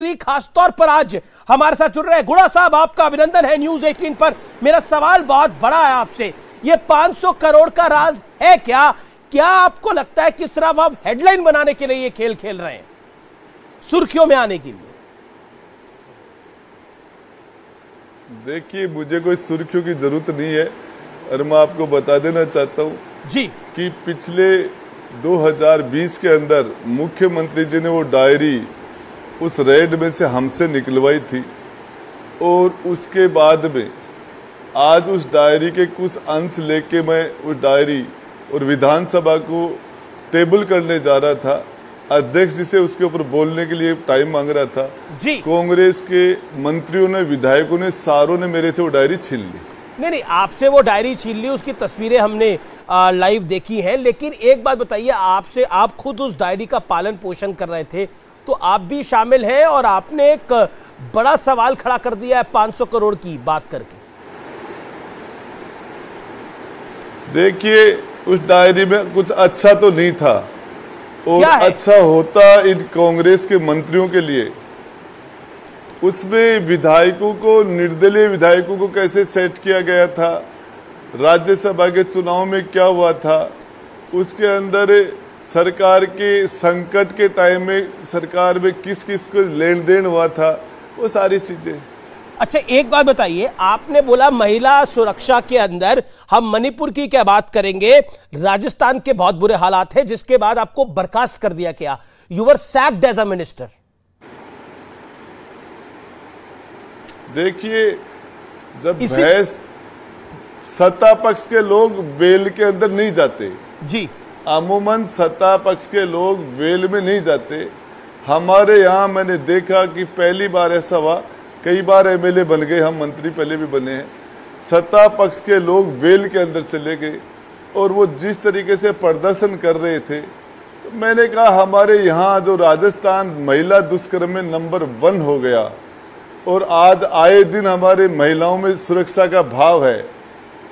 खासतौर पर आज हमारे साथ जुड़ रहे हैं गुड़ा साहब, आपका अभिनंदन है न्यूज 18 पर। मेरा सवाल बहुत बड़ा है आपसे, ये 500 करोड़ का राज है क्या? क्या आपको लगता है कि सिर्फ आप हेडलाइन बनाने के लिए ये खेल खेल रहे हैं, सुर्खियों में आने के लिए? देखिए, मुझे कोई सुर्खियों की जरूरत नहीं है और मैं आपको बता देना चाहता हूँ जी कि पिछले 2020 के अंदर मुख्यमंत्री जी ने वो डायरी उस रेड में से हमसे निकलवाई थी और उसके बाद में आज उस डायरी के कुछ अंश लेके मैं उस डायरी और विधानसभा को टेबल करने जा रहा था। अध्यक्ष जी से उसके ऊपर बोलने के लिए टाइम मांग रहा था जी। कांग्रेस के मंत्रियों ने, विधायकों ने, सारों ने मेरे से वो डायरी छीन ली। नहीं, आपसे वो डायरी छीन ली, उसकी तस्वीरें हमने लाइव देखी हैं। लेकिन एक बात बताइए, आप खुद उस डायरी का पालन पोषण कर रहे थे, तो आप भी शामिल हैं और आपने एक बड़ा सवाल खड़ा कर दिया है 500 करोड़ की बात करके। देखिए, उस डायरी में कुछ अच्छा तो नहीं था और अच्छा होता इन कांग्रेस के मंत्रियों के लिए। उसमें विधायकों को, निर्दलीय विधायकों को कैसे सेट किया गया था, राज्यसभा के चुनाव में क्या हुआ था, उसके अंदर सरकार के संकट के टाइम में सरकार में किस किस को लेन देन हुआ था, वो सारी चीजें। अच्छा, एक बात बताइए, आपने बोला महिला सुरक्षा के अंदर हम मणिपुर की क्या बात करेंगे, राजस्थान के बहुत बुरे हालात हैं, जिसके बाद आपको बर्खास्त कर दिया गया। You were sacked as a minister. देखिए, जब भैंस सत्ता पक्ष के लोग बेल के अंदर नहीं जाते जी, अमूमन सत्ता पक्ष के लोग वेल में नहीं जाते। हमारे यहाँ मैंने देखा कि पहली बार ऐसा हुआ, कई बार एमएलए बन गए, हम मंत्री पहले भी बने हैं, सत्ता पक्ष के लोग वेल के अंदर चले गए और वो जिस तरीके से प्रदर्शन कर रहे थे, तो मैंने कहा हमारे यहाँ जो राजस्थान महिला दुष्कर्म में नंबर 1 हो गया और आज आए दिन हमारे महिलाओं में सुरक्षा का भाव है।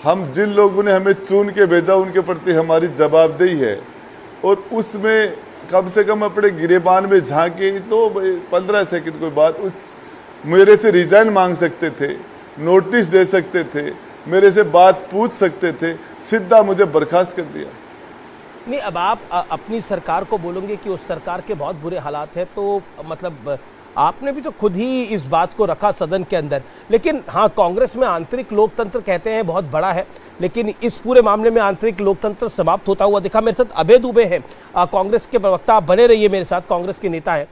हम जिन लोगों ने हमें चुन के भेजा उनके प्रति हमारी जवाबदेही है और उसमें कम से कम अपने गिरेबान में झांके तो 15 सेकंड कोई बात, उस मेरे से रिजाइन मांग सकते थे, नोटिस दे सकते थे, मेरे से बात पूछ सकते थे, सीधा मुझे बर्खास्त कर दिया। नहीं, अब आप अपनी सरकार को बोलोगे कि उस सरकार के बहुत बुरे हालात हैं, तो मतलब आपने भी तो खुद ही इस बात को रखा सदन के अंदर। लेकिन हाँ, कांग्रेस में आंतरिक लोकतंत्र कहते हैं बहुत बड़ा है, लेकिन इस पूरे मामले में आंतरिक लोकतंत्र समाप्त होता हुआ दिखा। मेरे साथ अभय दुबे हैं, कांग्रेस के प्रवक्ता, आप बने रहिए मेरे साथ, कांग्रेस के नेता हैं,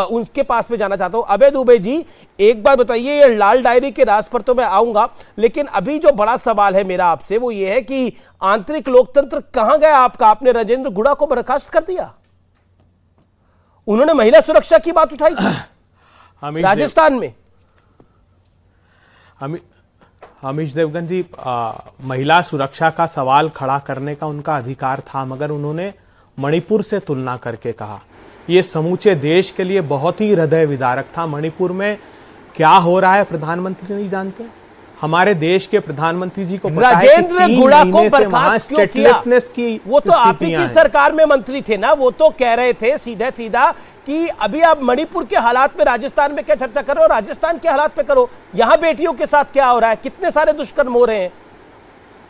उनके पास में जाना चाहता हूँ। अभय दुबे जी, एक बात बताइए, ये लाल डायरी के राज पर तो मैं आऊंगा, लेकिन अभी जो बड़ा सवाल है मेरा आपसे वो ये है कि आंतरिक लोकतंत्र कहाँ गया आपका? आपने राजेंद्र गुड़ा को बर्खास्त कर दिया, उन्होंने महिला सुरक्षा की बात उठाई थी राजस्थान में। हमीश देवगन जी, महिला सुरक्षा का सवाल खड़ा करने का उनका अधिकार था, मगर उन्होंने मणिपुर से तुलना करके कहा। यह समूचे देश के लिए बहुत ही हृदय विदारक था। मणिपुर में क्या हो रहा है प्रधानमंत्री नहीं जानते? हमारे देश के प्रधानमंत्री जी को पता है कि राजेंद्र गुड़ा को बर्खास्त क्यों किया? वो तो आप ही की सरकार में मंत्री थे ना, वो तो कह रहे थे सीधा सीधा कि अभी आप मणिपुर के हालात में राजस्थान में क्या चर्चा करो, राजस्थान के हालात पे करो, यहां बेटियों के साथ क्या हो रहा है, कितने सारे दुष्कर्म हो रहे हैं,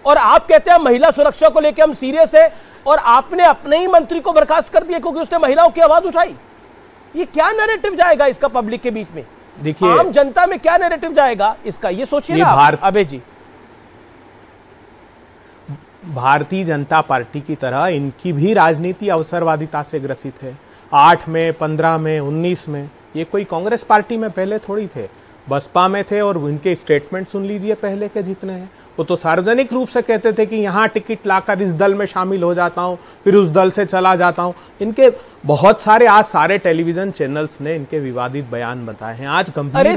और आप कहते हैं महिला सुरक्षा को लेकर हम सीरियस है, और आपने अपने ही मंत्री को बर्खास्त कर दिया क्योंकि उसने महिलाओं की आवाज उठाई। ये क्या नैरेटिव जाएगा इसका पब्लिक के बीच में? देखिए, आम जनता में क्या नैरेटिव जाएगा इसका, ये सोचिए ना अभय जी। भारतीय जनता पार्टी की तरह इनकी भी राजनीति अवसरवादिता से ग्रसित है। 8 में, 15 में, 19 में ये कोई कांग्रेस पार्टी में पहले थोड़ी थे, बसपा में थे, और इनके स्टेटमेंट सुन लीजिए पहले के जितने हैं। वो तो सार्वजनिक रूप से कहते थे कि यहाँ टिकट लाकर इस दल में शामिल हो जाता हूँ, फिर उस दल से चला जाता हूँ। इनके बहुत सारे, आज सारे टेलीविजन चैनल्स ने इनके विवादित बयान बताए हैं। आज गंभीर, अरे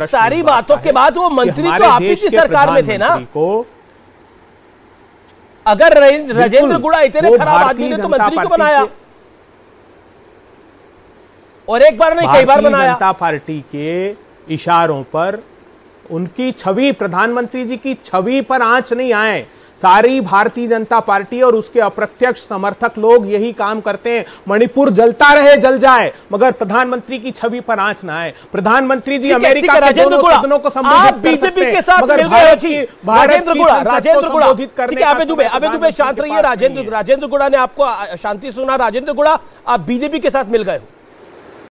सारी बातों के बाद वो मंत्री तो आप ही की सरकार में थे ना। अगर राजेंद्र गुड़ा इतने खराब आदमी ने तो मंत्री को बनाया, और एक बार नहीं कई बार बनाया। जनता पार्टी के इशारों पर उनकी छवि, प्रधानमंत्री जी की छवि पर आंच नहीं आए, सारी भारतीय जनता पार्टी और उसके अप्रत्यक्ष समर्थक लोग यही काम करते हैं। मणिपुर जलता रहे, जल जाए, मगर प्रधानमंत्री की छवि पर आंच ना आए। प्रधानमंत्री जी अमेरिका के दोनों सदनों को संबोधित कर सकते हैं, मगर राजेंद्र गुड़ा, ठीक है, अबे दुबे शांत रहिए। राजेंद्र गुड़ा ने आपको शांति सुना। राजेंद्र गुड़ा, आप बीजेपी के साथ मिल गए हो।